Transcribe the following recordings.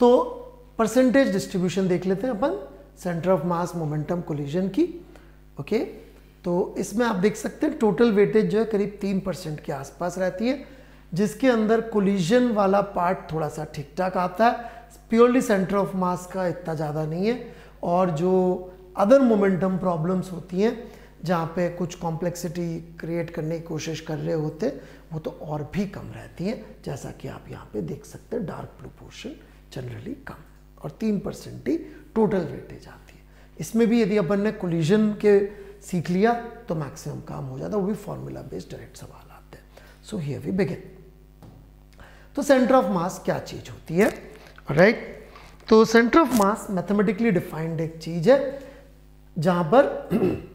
तो percentage distribution देख लेते हैं अपन centre of mass momentum collision की। ओके, तो इसमें आप देख सकते हैं टोटल वेटेज जो है करीब 3% के आसपास रहती है, जिसके अंदर कोलिजन वाला पार्ट थोड़ा सा ठीक ठाक आता है, प्योरली सेंटर ऑफ मास का इतना ज़्यादा नहीं है। और जो अदर मोमेंटम प्रॉब्लम्स होती हैं जहाँ पे कुछ कॉम्प्लेक्सिटी क्रिएट करने की कोशिश कर रहे होते, वो तो और भी कम रहती हैं, जैसा कि आप यहाँ पे देख सकते हैं डार्क ब्लू पोर्शन जनरली कम, और 3% ही टोटल वेटेज आती है। इसमें भी यदि अपन ने कोलिजन के सीख लिया तो मैक्सिमम काम हो जाता है, वो भी फॉर्मूला बेस्ड डायरेक्ट सवाल आते हैं। So here we begin. तो सेंटर ऑफ मास क्या चीज होती है, राइट? तो centre of mass mathematically defined एक चीज है जहां पर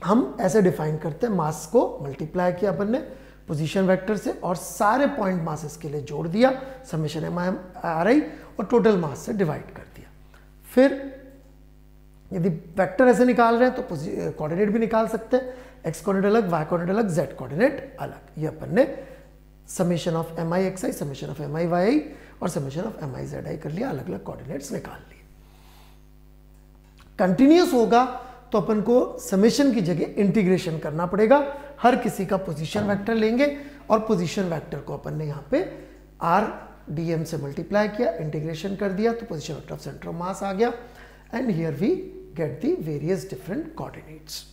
हम ऐसे डिफाइन करते हैं, मास को मल्टीप्लाई किया अपन ने पोजीशन वेक्टर से और सारे पॉइंट मासेस के लिए जोड़ दिया, समेशन MI और टोटल मास से डिवाइड कर दिया। फिर यदि वेक्टर ऐसे निकाल रहे हैं तो कोऑर्डिनेट भी निकाल सकते हैं, एक्स कोऑर्डिनेट अलग, वाई कोऑर्डिनेट अलग, जेड कोऑर्डिनेट अलग। ये अपन ने summation of MIXI, summation of MIYI और समेशन ऑफ MIZI कर लिया, अलग अलग कोऑर्डिनेट्स निकाल लिए। कंटिन्यूस होगा तो अपन को समेशन की जगह इंटीग्रेशन करना पड़ेगा। हर किसी का पोजीशन वेक्टर लेंगे और पोजीशन वेक्टर को अपन ने यहाँ पे RDM से मल्टीप्लाई किया, इंटीग्रेशन कर दिया, तो position vector of centre of mass आ गया। And here we get the various different coordinates.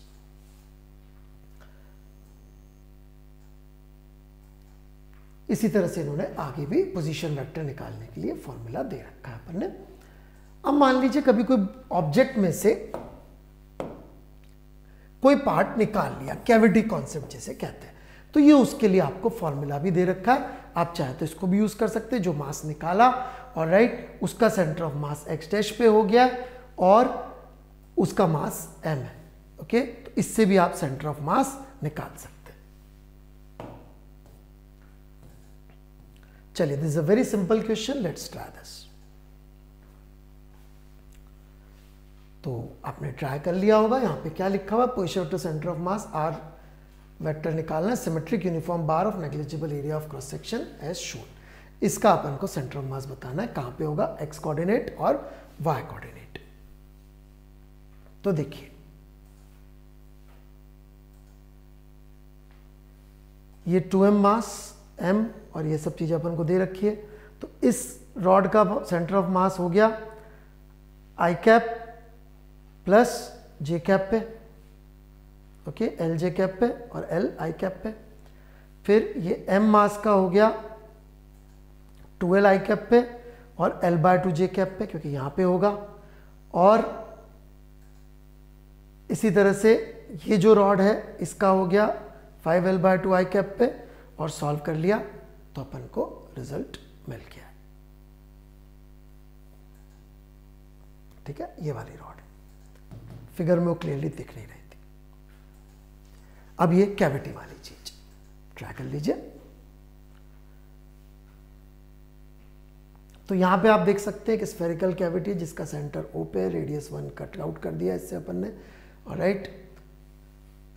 इसी तरह से इन्होंने आगे भी पोजीशन वेक्टर निकालने के लिए फॉर्मूला दे रखा है अपन ने। अब मान लीजिए कभी कोई ऑब्जेक्ट में से कोई पार्ट निकाल लिया, कैविटी कॉन्सेप्ट जिसे कहते हैं, तो ये उसके लिए आपको फॉर्मूला भी दे रखा है। आप चाहे तो इसको भी यूज कर सकते हैं। जो मास निकाला और राइट, उसका centre of mass x dash पे हो गया और उसका मास m है। ओके, तो इससे भी आप सेंटर ऑफ मास निकाल सकते हैं। चलिए, this is a very simple question, let's try this. तो आपने ट्राई कर लिया होगा, यहाँ पे क्या लिखा हुआ है, position vector centre of mass R vector निकालना है, symmetric uniform bar of negligible area of cross section as shown. इसका अपन को सेंटर ऑफ मास बताना है, कहाँ पे होगा, x कोऑर्डिनेट और y कोऑर्डिनेट। तो देखिए, ये 2m मास m और ये सब चीजें अपन को दे रखी है। तो इस रॉड का सेंटर ऑफ मास हो गया I cap plus J cap पे, ओके, L J कैप पे और L I कैप पे। फिर ये M मास का हो गया 2L I कैप पे और L/2 J कैप पे, क्योंकि यहाँ पे होगा। और इसी तरह से ये जो रॉड है इसका हो गया 5L/2 I कैप पे, और सॉल्व कर लिया तो अपन को रिजल्ट मिल गया। ठीक है, ये वाली रॉड फिगर में वो क्लियरली दिख नहीं रही थी। अब ये कैविटी वाली चीज ट्राई कर लीजिए। तो यहां पे आप देख सकते हैं कि स्फेरिकल कैविटी जिसका सेंटर O पे, रेडियस 1 कट आउट कर दिया इससे अपन ने, alright.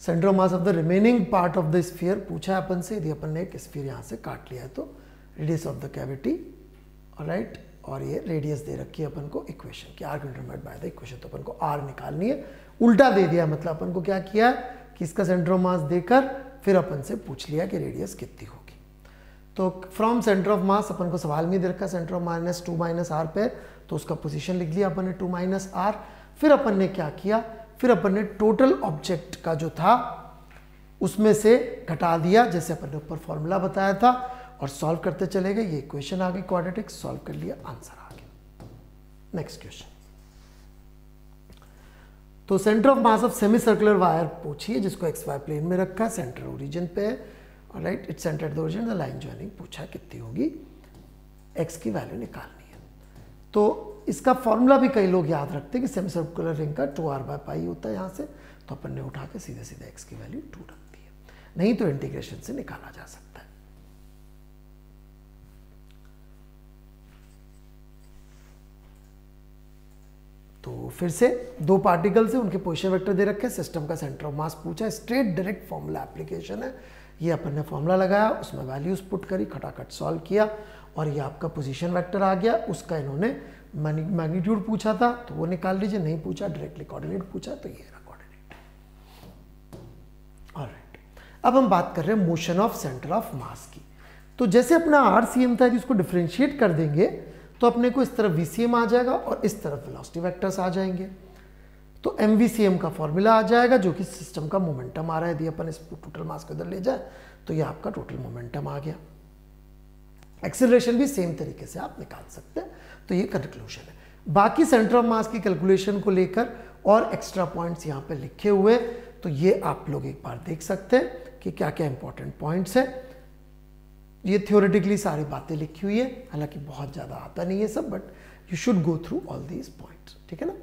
Centre of mass of the remaining part of the sphere पूछा है अपन से, यदि अपन ने एक स्फीयर यहां से काट लिया है तो radius of the cavity, alright. और ये रेडियस दे रखी है अपन को इक्वेशन की, arc determined by the equation. तो अपन को R निकालनी है, उल्टा दे दिया, मतलब अपन को क्या किया है कि इसका सेंटर ऑफ मास देकर फिर अपन से पूछ लिया कि रेडियस कितनी होगी। तो फ्रॉम सेंटर ऑफ मास अपन को सवाल में दे रखा सेंटर ऑफ मास 2 - R पे, तो उसका पोजीशन लिख लिया अपन ने 2 - R। फिर अपन ने क्या किया, फिर अपन ने टोटल ऑब्जेक्ट का जो था उसमें से घटा दिया, जैसे अपन ने ऊपर फॉर्मूला बताया था, और सॉल्व करते चले गए। ये इक्वेशन आ गई क्वाड्रेटिक, सॉल्व कर लिया, आंसर आ गया। Next question. तो centre of mass of semicircular wire पूछी है, जिसको XY प्लेन में रखा है, सेंटर ओरिजिन पे है, alright. Its centre at the origin, the line joining पूछा कितनी होगी, x की वैल्यू निकालनी है। तो इसका फॉर्मूला भी कई लोग याद रखते हैं कि सेमी सर्कुलर रिंग का 2r/π होता है यहाँ से, तो अपन ने उठा के सीधे सीधे x की वैल्यू 2 रख दी है, नहीं तो इंटीग्रेशन से निकाला जा सकता है। तो फिर से दो पार्टिकल से उनके पोजीशन वेक्टर दे रखे, सिस्टम का सेंटर ऑफ मास पूछा, स्ट्रेट डायरेक्ट फॉर्मूला एप्लीकेशन है। ये अपन ने फॉर्मूला लगाया, उसमें वैल्यूज पुट करी, खटाखट सॉल्व किया, और ये आपका पोजीशन वेक्टर आ गया, उसका इन्होंने मैग्नीट्यूड पूछा था तो वो निकाल लीजिए, नहीं पूछा डायरेक्टली कोऑर्डिनेट पूछा तो ये रहा कोऑर्डिनेट। ऑलराइट, अब हम बात कर रहे हैं मोशन ऑफ सेंटर ऑफ मास की। तो जैसे अपना RCM था, इसको डिफरेंशिएट कर देंगे तो अपने को इस तरफ VCM आ जाएगा और इस तरफ वेलोसिटी वेक्टर्स आ जाएंगे। तो MVCM का फॉर्मूला आ जाएगा जो कि सिस्टम का मोमेंटम आ रहा है। यदि अपन इस टोटल मास को इधर ले जाए तो ये आपका टोटल मोमेंटम आ गया। एक्सेलरेशन भी सेम तरीके से आप निकाल सकते हैं। तो ये कंक्लूजन है। बाकी सेंटर ऑफ मास की कैलकुलेशन को लेकर और एक्स्ट्रा पॉइंट्स यहाँ पे लिखे हुए, तो ये आप लोग एक बार देख सकते हैं कि क्या क्या इंपॉर्टेंट पॉइंट्स है। ये थ्योरेटिकली सारी बातें लिखी हुई है, हालांकि बहुत ज़्यादा आता नहीं है सब, but you should go through all these points, ठीक है ना।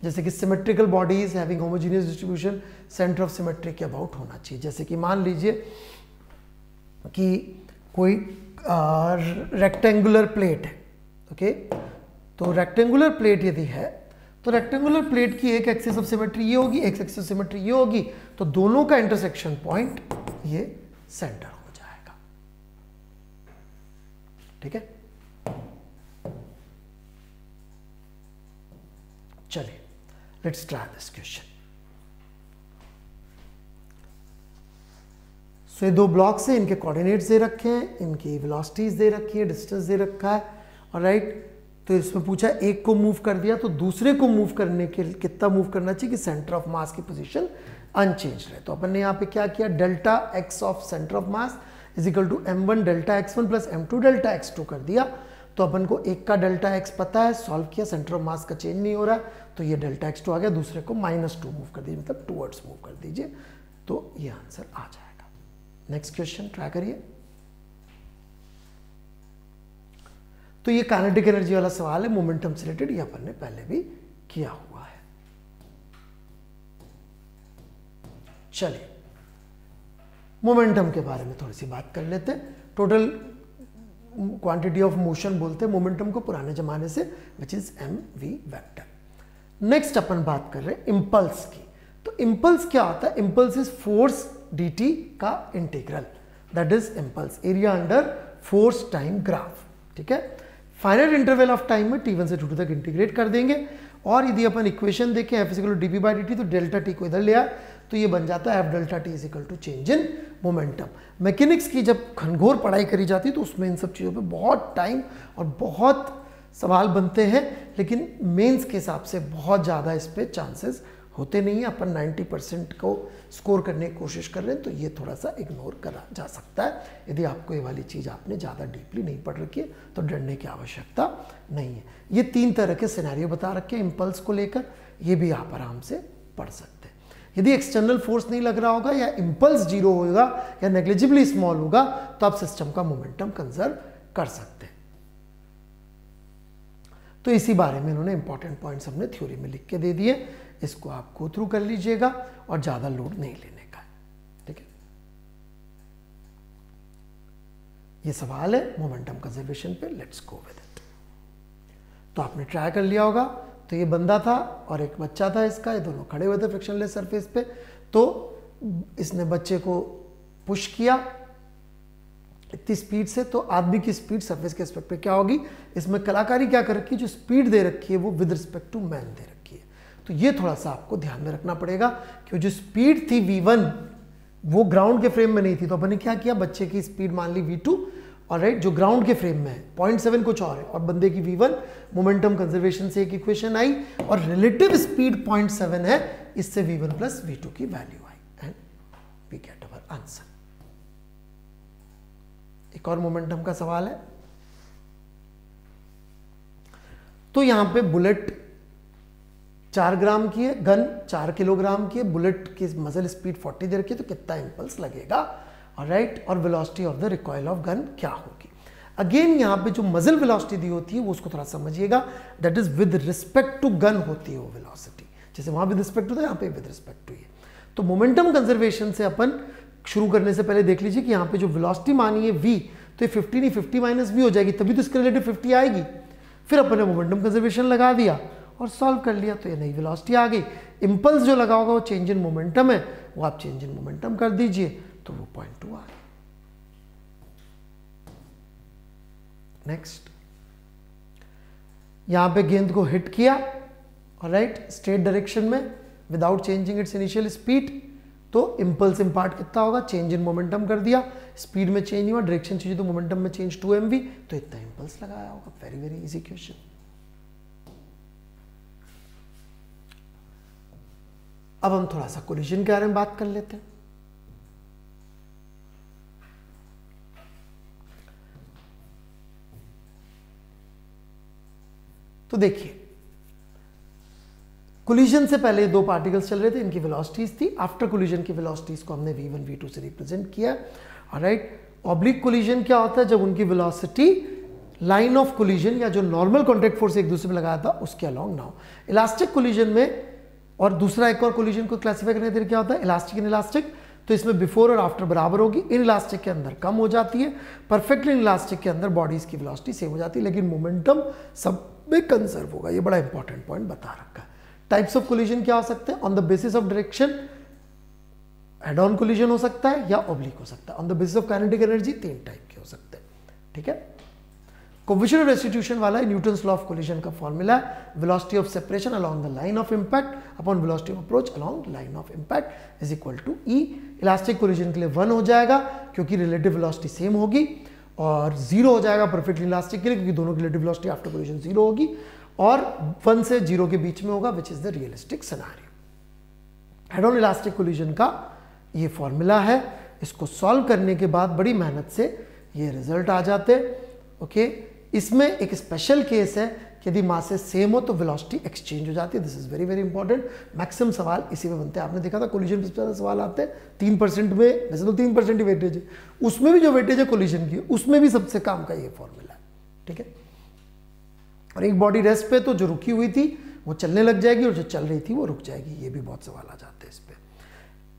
जैसे कि symmetrical bodies having homogeneous distribution, centre of symmetry के अबाउट होना चाहिए। जैसे कि मान लीजिए कि कोई रेक्टेंगुलर प्लेट है, ओके, तो रेक्टेंगुलर प्लेट यदि है तो रेक्टेंगुलर प्लेट की एक एक्सिस ऑफ सिमेट्री ये होगी, एक एक्सिस ऑफ सिमेट्री ये होगी, तो दोनों का इंटरसेक्शन पॉइंट ये सेंटर हो जाएगा, ठीक है। चलिए लेट्स ट्राई दिस क्वेश्चन। सो ये दो ब्लॉक्स हैं, इनके कोऑर्डिनेट्स दे रखे हैं, इनकी वेलोसिटीज दे रखी है, डिस्टेंस दे रखा है, ऑलराइट। तो इसमें पूछा एक को मूव कर दिया तो दूसरे को मूव करने के लिए कितना मूव करना चाहिए कि सेंटर ऑफ मास की पोजीशन अनचेंज रहे। तो अपन ने यहाँ पे क्या किया, delta X of centre of mass is equal to m1 delta x1 plus m2 delta x2 कर दिया। तो अपन को एक का डेल्टा x पता है, सॉल्व किया, सेंटर ऑफ मास का चेंज नहीं हो रहा, तो ये डेल्टा x2 आ गया, दूसरे को -2 मूव कर दीजिए, मतलब टूवर्ड्स मूव कर दीजिए, तो ये आंसर आ जाएगा। नेक्स्ट क्वेश्चन ट्राई करिए। तो ये काइनेटिक एनर्जी वाला सवाल है, मोमेंटम से रिलेटेड, ये अपन ने पहले भी किया हुआ है। चलिए मोमेंटम के बारे में थोड़ी सी बात कर लेते हैं। टोटल क्वांटिटी ऑफ मोशन बोलते हैं मोमेंटम को पुराने जमाने से, which is mv vector. Next अपन बात कर रहे हैं इंपल्स की। तो इंपल्स क्या होता है, इंपल्स इज फोर्स dt का integral, that is impulse, area under force time graph, ठीक है। फाइनाइट इंटरवल ऑफ टाइम में t1 से t2 तक इंटीग्रेट कर देंगे, और यदि अपन इक्वेशन देखें f equal to dp by dt, तो डेल्टा t को इधर ले आए तो ये बन जाता है f delta t is equal to change in momentum. Mechanics की जब घनघोर पढ़ाई करी जाती है तो उसमें इन सब चीज़ों पे बहुत टाइम और बहुत सवाल बनते हैं, लेकिन मेंस के हिसाब से बहुत ज़्यादा इस पे चांसेस होते नहीं है। अपन 90% को स्कोर करने की कोशिश कर रहे हैं, तो ये थोड़ा सा इग्नोर करा जा सकता है। यदि आपको ये वाली चीज़ आपने ज़्यादा डीपली नहीं पढ़ रखी है तो डरने की आवश्यकता नहीं है। ये 3 तरह के सिनेरियो बता रखे हैं इंपल्स को लेकर, ये भी आप आराम से पढ़ सकते हैं। यदि एक्सटर्नल फोर्स नहीं लग रहा होगा या इंपल्स 0 होगा या नेग्लिजिबली स्मॉल होगा तो आप सिस्टम का मोमेंटम कंजर्व कर सकते हैं। तो इसी बारे में इन्होंने इंपॉर्टेंट पॉइंट्स हमने थ्योरी में लिख के दे दिए, इसको आप गो थ्रू कर लीजिएगा और ज्यादा लोड नहीं लेने का, ठीक है। ये सवाल है मोमेंटम कंजर्वेशन पे, लेट्स गो विद इट। तो आपने ट्राई कर लिया होगा। तो ये बंदा था और एक बच्चा था इसका, ये दोनों खड़े हुए थे फ्रिक्शनलेस सरफेस पे। तो इसने बच्चे को पुश किया इतनी स्पीड से, तो आदमी की स्पीड सरफेस के रिस्पेक्ट पे क्या होगी। इसमें कलाकारी क्या कर रखी है, जो स्पीड दे रखी है वो विद रिस्पेक्ट टू मैन दे रखी है। तो ये थोड़ा सा आपको ध्यान में रखना पड़ेगा कि जो स्पीड थी v1 वो ग्राउंड के फ्रेम में नहीं थी, तो अपन ने क्या किया, बच्चे की स्पीड मान ली v2, और राइट जो ग्राउंड के फ्रेम में है 0.7 कुछ और है, और बंदे की v1, मोमेंटम कंजर्वेशन से एक इक्वेशन आई और रिलेटिव स्पीड 0.7 है, इससे v1 प्लस v2 की value I and we get our answer. एक और मोमेंटम का सवाल है। तो यहां पे बुलेट 4 ग्राम की है, गन 4 किलोग्राम की है, बुलेट की मजल स्पीड 40 दे रखी है, तो कितना इंपल्स लगेगा, ऑलराइट, और velocity of the recoil of gun क्या होगी। अगेन यहां पे जो मजल वेलोसिटी दी होती है वो उसको थोड़ा समझिएगा, that is with respect to gun होती है वो वेलोसिटी, जैसे वहां विद रिस्पेक्ट टू था, यहाँ पे विद रिस्पेक्ट टू ये। तो मोमेंटम कंजर्वेशन से अपन शुरू करने से पहले देख लीजिए कि यहाँ पे जो वेलोसिटी मानी है v, तो ये 50 नहीं 50 माइनस v हो जाएगी, तभी तो इसके रिलेटिव 50 आएगी। फिर अपन ने मोमेंटम कंजर्वेशन लगा दिया और सॉल्व कर लिया, तो ये नई वेलोसिटी आ गई। इंपल्स जो लगा होगा वो चेंज इन मोमेंटम है, वो आप चेंज इन मोमेंटम कर दीजिए, तो वो 0.2 आ गया। नेक्स्ट, यहां पे गेंद को हिट किया, ऑलराइट, स्ट्रेट डायरेक्शन में without changing its initial speed, तो इंपल्स इम्पार्ट कितना होगा, चेंज इन मोमेंटम कर दिया, स्पीड में चेंज हुआ, डायरेक्शन चाहिए तो मोमेंटम में चेंज 2 mv, तो इतना इंपल्स लगाया होगा। Very very easy question. अब हम थोड़ा सा कोलिजन के बारे में बात कर लेते हैं। तो देखिए, कोलिजन से पहले दो पार्टिकल्स चल रहे थे, इनकी वेलोसिटीज थी। आफ्टर कोलिजन की वेलोसिटीज को हमने v1 v2 से रिप्रेजेंट किया। ऑलराइट, ऑब्लिक कोलिजन क्या होता है, जब उनकी वेलोसिटी लाइन ऑफ कोलिजन या जो नॉर्मल कॉन्टैक्ट फोर्स एक दूसरे पे लगाया था उसके अलोंग ना हो। इलास्टिक कोलिजन में, और दूसरा एक और कोलिजन को क्लासिफाई करने के लिए क्या होता है, इलास्टिक इन इलास्टिक, तो इसमें बिफोर और आफ्टर बराबर होगी। इन इलास्टिक के अंदर कम हो जाती है, परफेक्टली इन इलास्टिक के अंदर बॉडीज की वेलोसिटी सेम हो जाती है, लेकिन मोमेंटम सब में कंजर्व होगा। ये बड़ा इंपॉर्टेंट पॉइंट बता रखा है। टाइप्स ऑफ कोलिजन क्या हो सकते हैं, on the basis of direction head on collision हो सकता है या ऑब्लिक हो सकता है। On the basis of kinetic energy 3 type के हो सकते हैं, ठीक है। कोएफिशिएंट ऑफ रेस्टिट्यूशन वाला है न्यूटन्स लॉ ऑफ कोलिजन का फॉर्मूला है, velocity of separation along the line of impact upon velocity of approach along line of impact is equal to E. Elastic collision के लिए 1 हो जाएगा क्योंकि रिलेटिव वेलोसिटी सेम होगी, और 0 हो जाएगा परफेक्टली इलास्टिक के लिए क्योंकि दोनों की रिलेटिव वेलोसिटी आफ्टर कोलिजन 0 होगी, और 1 से 0 के बीच में होगा, which is the realistic scenario. Head on elastic collision का ये फॉर्मूला है। इसको सॉल्व करने के बाद बड़ी मेहनत से ये रिजल्ट आ जाते। ओके, इसमें एक स्पेशल केस है कि यदि मासेस सेम हो तो वेलोसिटी एक्सचेंज हो जाती है। This is very very important. Maximum सवाल इसी में बनते हैं। आपने देखा था कोलिजन पे ज्यादा सवाल आते हैं 3% में, वैसे तो 3% ही वेटेज है, उसमें भी जो वेटेज है कोलिजन की, उसमें भी सबसे काम का ये फॉर्मूला है, ठीक है। और एक बॉडी रेस्ट पे तो जो रुकी हुई थी वो चलने लग जाएगी, और जो चल रही थी वो रुक जाएगी। ये भी बहुत सवाल आ जाते हैं इस पे।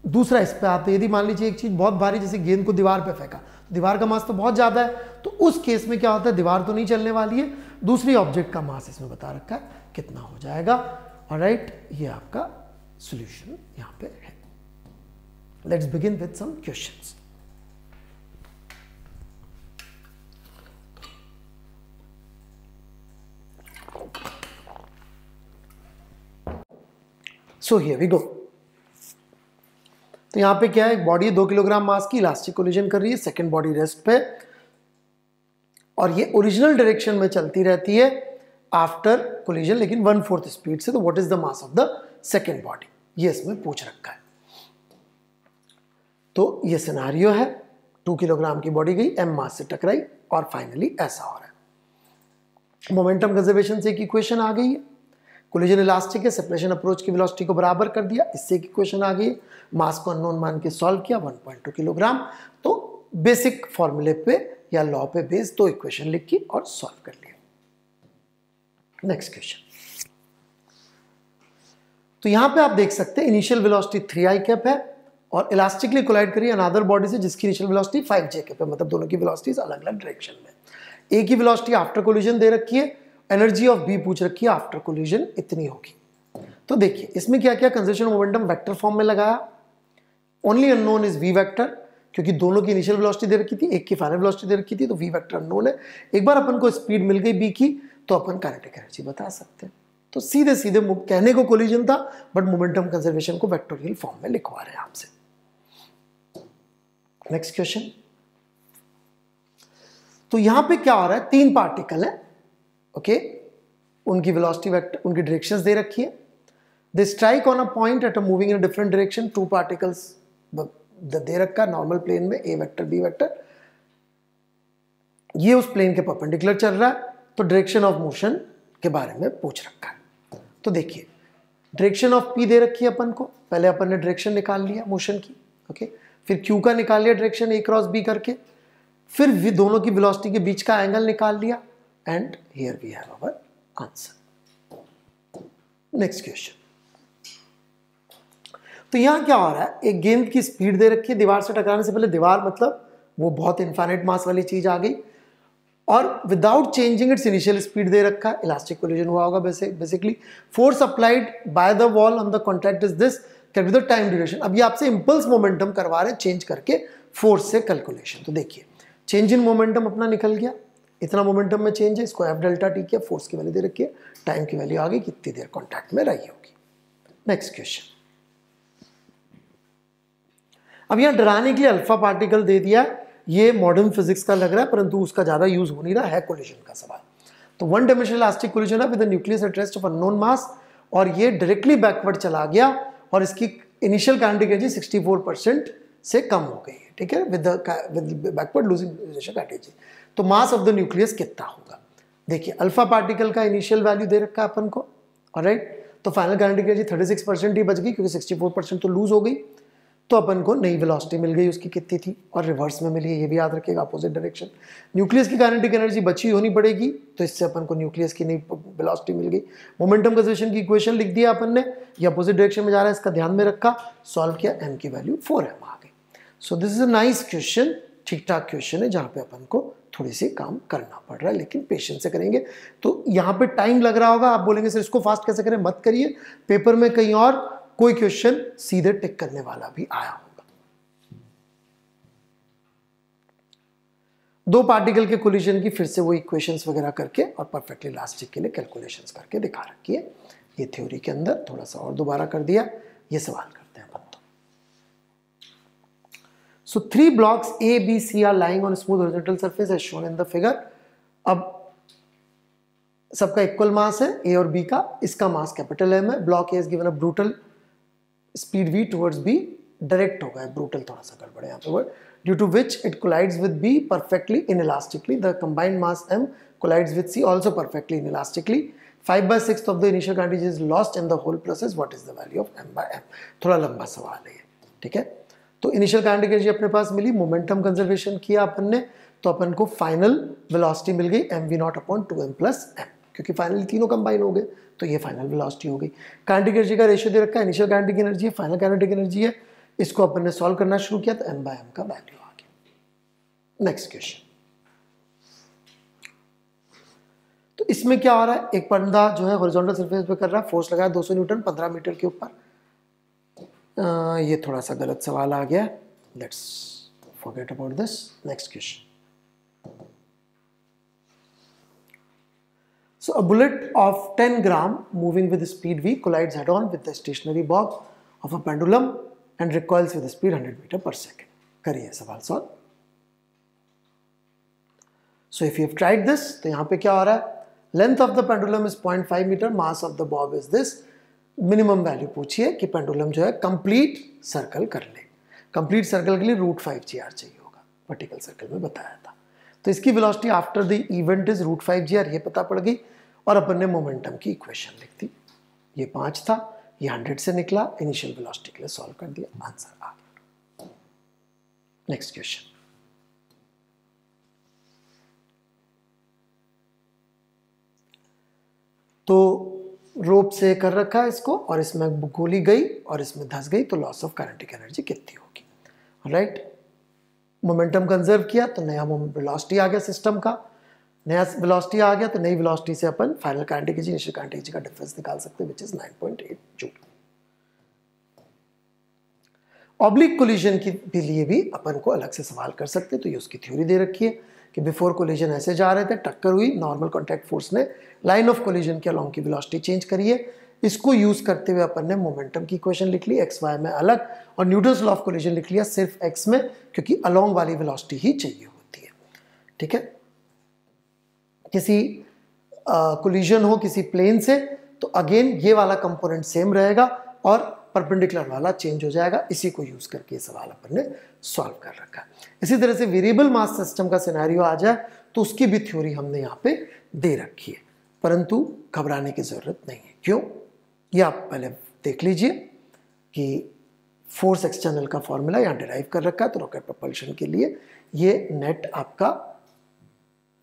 दूसरा इस पे आते हैं, यदि मान लीजिए एक चीज बहुत भारी, जैसे गेंद को दीवार पे फेंका, दीवार का मास तो बहुत ज्यादा है, तो उस केस में क्या होता है, दीवार तो नहीं चलने वाली है, दूसरी ऑब्जेक्ट का मास इसमें बता रखा है कितना हो जाएगा। ऑलराइट, ये आपका सॉल्यूशन यहां पे है। Let's begin with some questions. So here we go. तो यहां पे क्या है, एक बॉडी 2 किलोग्राम मास की इलास्टिक कोलिजन कर रही है, सेकंड बॉडी रेस्ट पे, और ये ओरिजिनल डायरेक्शन में चलती रहती है आफ्टर कोलिजन, लेकिन 1/4 स्पीड से। तो what is the mass of the second body, ये इसमें पूछ रखा है। तो ये सिनेरियो है, 2 किलोग्राम की बॉडी गई, m मास से टकराई, और फाइनली ऐसा हो रहा है। मोमेंटम कंजर्वेशन से एक इक्वेशन आ गई है। कोलिजन इलास्टिक है, सेपरेशन अप्रोच की वेलोसिटी को बराबर कर दिया, इससे एक इक्वेशन आ गई है। मास को अननोन मान के सॉल्व किया, 1.2 किलोग्राम। तो बेसिक फॉर्मूले पे या लॉ पे बेस 2 इक्वेशन लिखी और सॉल्व कर लिया। Next question. तो यहां पे आप देख सकते हैं इनिशियल वेलोसिटी 3i कैप है, और इलास्टिकली कोलाइड करी अनदर बॉडी से जिसकी इनिशियल वेलोसिटी 5j कैप है, मतलब दोनों की वेलोसिटीज अलग अलग डायरेक्शन में। एक ही वेलोसिटी आफ्टर कोलिजन दे रखी है, एनर्जी ऑफ बी पूछ रखी है आफ्टर कोलिजन इतनी होगी। तो देखिए इसमें क्या क्या, कंजर्वेशन मोमेंटम वेक्टर फॉर्म में लगाया। Only unknown is V vector, क्योंकि दोनों की इनिशियल वेलोसिटी दे रखी थी, एक की फाइनल वेलोसिटी दे रखी थी, तो वी वेक्टर अननोन है। एक बार अपन को स्पीड मिल गई बी की, तो अपन काइनेटिक एनर्जी बता सकते हैं। तो सीधे सीधे कहने को कोलिजन था, बट मोमेंटम कंजर्वेशन को वेक्टोरियल फॉर्म में लिखवा रहे हैं आपसे। Next question. तो यहां पे क्या हो रहा है, 3 पार्टिकल है, ओके, उनकी वेलोसिटी वेक्टर, उनकी डायरेक्शंस दे रखी है। They strike on a point at a moving in a different direction. 2 particles दे रखा नॉर्मल प्लेन में, ए वेक्टर बी वेक्टर, ये उस प्लेन के परपेंडिकुलर चल रहा है। तो डायरेक्शन ऑफ मोशन के बारे में पूछ रखा है। तो देखिए डायरेक्शन ऑफ पी दे रखी है अपन को, पहले अपन ने डायरेक्शन निकाल लिया मोशन की, ओके, फिर क्यू का निकाल लिया डायरेक्शन ए क्रॉस बी करके, फिर दोनों की वेलोसिटी के बीच का एंगल निकाल लिया, and here we have our answer. Next question. तो यहां क्या हो रहा है, एक गेंद की स्पीड दे रखी है, दीवार से टकराने से पहले, दीवार मतलब वो बहुत इनफाइनाइट मास वाली चीज आ गई, और without changing its initial speed दे रखा है, इलास्टिक कोलिजन हुआ होगा basically. Force applied by the wall on the contact is this, calculate the time duration. अब ये आपसे इंपल्स मोमेंटम करवा रहे हैं चेंज करके फोर्स से कैलकुलेशन। तो देखिए चेंज इन मोमेंटम अपना निकल गया, इतना मोमेंटम में चेंज है, इसको एफ डेल्टा टी किया, फोर्स की वैल्यू दे रखी है, टाइम की वैल्यू आ गई, कितनी देर कॉन्टैक्ट में रही होगी। Next question. अब यहां डराने के लिए अल्फा पार्टिकल दे दिया, ये मॉडर्न फिजिक्स का लग रहा है परंतु उसका ज्यादा यूज हो नहीं रहा है, कोलिजन का सवाल। तो वन डायमेंशनल इलास्टिक कोलिजन है with the nucleus at rest of unknown मास, और ये डायरेक्टली बैकवर्ड चला गया और इसकी इनिशियल काइनेटिक एनर्जी 64% से कम हो गई है, ठीक है, with backward losing kinetic energy. तो मास ऑफ द न्यूक्लियस कितना होगा? देखिए अल्फा पार्टिकल का इनिशियल वैल्यू दे रखा है अपन को, ऑलराइट, तो फाइनल काइनेटिक एनर्जी 36% ही बच गई क्योंकि 64% तो लूज हो गई। तो अपन को नई वेलोसिटी मिल गई, उसकी कितनी थी, और रिवर्स में मिली है, ये भी याद रखिएगा, अपोजिट डायरेक्शन। न्यूक्लियस की काइनेटिक एनर्जी बची होनी पड़ेगी, तो इससे अपन को न्यूक्लियस की नई वेलोसिटी मिल गई। मोमेंटम कंजर्वेशन की इक्वेशन लिख दिया अपन ने, ये अपोजिट डायरेक्शन में जा रहा है, इसका ध्यान में रखा, सॉल्व किया, m की वैल्यू 4m आ गई। So this is a nice question, ठीक ठाक क्वेश्चन है जहाँ पे अपन को थोड़ी सी काम करना पड़ रहा है, लेकिन पेशेंस से करेंगे। तो यहाँ पे टाइम लग रहा होगा, आप बोलेंगे सर इसको फास्ट कैसे करें, मत करिए, पेपर में कहीं और कोई क्वेश्चन सीधे टिक करने वाला भी आया होगा। दो पार्टिकल के कोलिजन की फिर से वो इक्वेशंस वगैरह करके और परफेक्टली इलास्टिक के लिए कैलकुलेशंस करके दिखा रखी है, ये थ्योरी के अंदर थोड़ा सा और दोबारा कर दिया। ये सवाल करते हैं अपन तो। सो 3 blocks A, B, C are lying on a smooth horizontal surface as shown in the figure। अब सबका इक्वल मास है A और B का, इसका मास कैपिटल M है। Block A is given a brutal speed V towards B, direct हो गया, brutal थोड़ा सा गड़बड़ है यहाँ पे word, due to which it collides with B perfectly inelastically, the combined mass M collides with C also perfectly inelastically, 5/6 of the initial quantity is lost in the whole process, what is the value of M by M? थोड़ा लंबा सवाल है, ठीक है। तो initial kinetic energy अपने पास मिली, momentum conservation किया अपन ने, तो अपन को फाइनल वेलोसिटी मिल गई mv0/2m + m, क्योंकि फाइनली तीनों कंबाइन हो गए, तो ये फाइनल वेलोसिटी हो गई। काइनेटिक एनर्जी का रेशियो दे रखा है, इनिशियल काइनेटिक एनर्जी है, फाइनल काइनेटिक एनर्जी है, इसको अपन ने सॉल्व करना शुरू किया तो m by m का वैल्यू आ गया। Next question. तो इसमें क्या हो रहा है, एक बंदा जो है हॉरिजॉन्टल सरफेस पे कर रहा है, फोर्स लगाया 200 न्यूटन 15 मीटर के ऊपर। ये थोड़ा सा गलत सवाल आ गया, let's forget about this. Next question. So a bullet of 10 gram moving with speed v collides head on with the stationary box of a pendulum and recoils with speed 100 meter per second. करिए सवाल solve. So if you have tried this, तो यहाँ पे क्या हो रहा है, length of the pendulum is 0.5 metre, mass of the bob is this. Minimum value पूछिए कि पेंडुलम जो है कंप्लीट सर्कल कर ले। कंप्लीट सर्कल के लिए √5gr चाहिए होगा, वर्टिकल सर्कल में बताया था। तो इसकी velocity after the event is √5gr, ये पता पड़ गई, और अपन ने मोमेंटम की इक्वेशन लिख दी। ये 5 था, ये 100 से निकला, इनिशियल वेलोसिटी के लिए सॉल्व कर दिया, आंसर आ गया। Next question. तो रोप से कर रखा है इसको, और इसमें गोली गई और इसमें धंस गई, तो लॉस ऑफ काइनेटिक एनर्जी कितनी होगी, राइट। मोमेंटम कंजर्व किया तो नया वेलोसिटी आ गया सिस्टम का, नया वेलोसिटी आ गया, तो नई वेलोसिटी से अपन final kinetic energy initial kinetic energy का डिफरेंस निकाल सकते हैं, which is 9.8 joule. Oblique collision के लिए भी अपन को अलग से सवाल कर सकते हैं, तो ये उसकी थ्योरी दे रखी है कि बिफोर कोलिजन ऐसे जा रहे थे, टक्कर हुई, नॉर्मल कॉन्टैक्ट फोर्स ने लाइन ऑफ कोलिजन के अलोंग की वेलोसिटी चेंज करी है। इसको यूज करते हुए अपन ने मोमेंटम की इक्वेशन लिख ली, एक्स वाई में अलग, और न्यूटन्स लॉ ऑफ कोलिजन लिख लिया सिर्फ एक्स में, क्योंकि अलोंग वाली वेलोसिटी ही चाहिए होती है, ठीक है। किसी कोलिजन हो किसी प्लेन से, तो अगेन ये वाला कंपोनेंट सेम रहेगा और परपेंडिकुलर वाला चेंज हो जाएगा। इसी को यूज करके सवाल अपन ने सॉल्व कर रखा है। इसी तरह से वेरिएबल मास सिस्टम का सिनेरियो आ जाए तो उसकी भी थ्योरी हमने यहाँ पे दे रखी है, परंतु घबराने की जरूरत नहीं है। क्यों, ये आप पहले देख लीजिए कि फोर्स एक्सटर्नल का फॉर्मूला यहाँ डिराइव कर रखा है, तो रॉकेट प्रपल्शन के लिए ये नेट आपका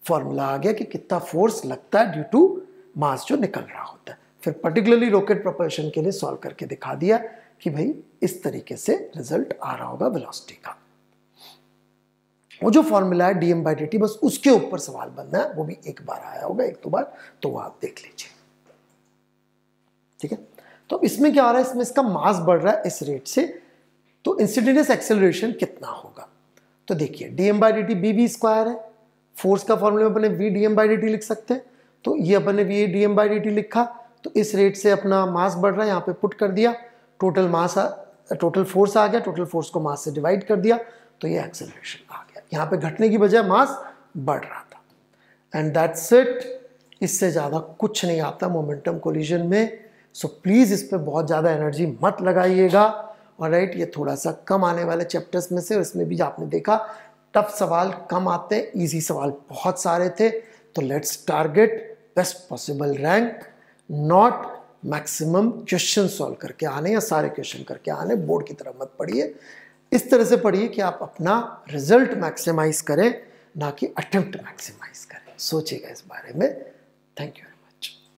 फॉर्मूला आ गया कि कितना फोर्स लगता है ड्यू टू मास जो निकल रहा होता है। फिर पर्टिकुलरली रॉकेट प्रपल्शन के लिए सॉल्व करके दिखा दिया कि भाई इस तरीके से रिजल्ट आ रहा होगा वेलोसिटी का। वो जो फॉर्मूला है dm/dt, बस उसके ऊपर सवाल बनना है, वो भी एक बार आया होगा, 1-2 बार, तो वो आप देख लीजिए, ठीक है। तो इसमें क्या आ रहा है, इसमें इसका मास बढ़ रहा है इस रेट से, तो इंस्टेंटेनियस एक्सेलरेशन कितना होगा। तो देखिए dm/dt bv² है, फोर्स का फॉर्मूला में अपने V D M by D T लिख सकते हैं, तो ये अपने V D M by D T लिखा, तो इस रेट से अपना मास बढ़ रहा है, यहाँ पे पुट कर दिया, टोटल मास टोटल फोर्स आ गया, टोटल फोर्स को मास से डिवाइड कर दिया, तो ये एक्सेलरेशन आ गया। यहाँ पे घटने की बजाय मास बढ़ रहा था, एंड दैट्स इट। इससे ज़्यादा कुछ नहीं आता मोमेंटम कोलिजन में। सो प्लीज़ इस पर बहुत ज़्यादा एनर्जी मत लगाइएगा। ऑलराइट, ये थोड़ा सा कम आने वाले चैप्टर्स में से, इसमें भी आपने देखा टफ सवाल कम आते हैं, ईजी सवाल बहुत सारे थे। तो let's target best possible rank, not maximum question solve करके आने या सारे क्वेश्चन करके आने। बोर्ड की तरफ मत पढ़िए, इस तरह से पढ़िए कि आप अपना रिजल्ट मैक्सिमाइज करें, ना कि अटेम्प्ट मैक्सिमाइज करें। सोचिएगा इस बारे में। Thank you.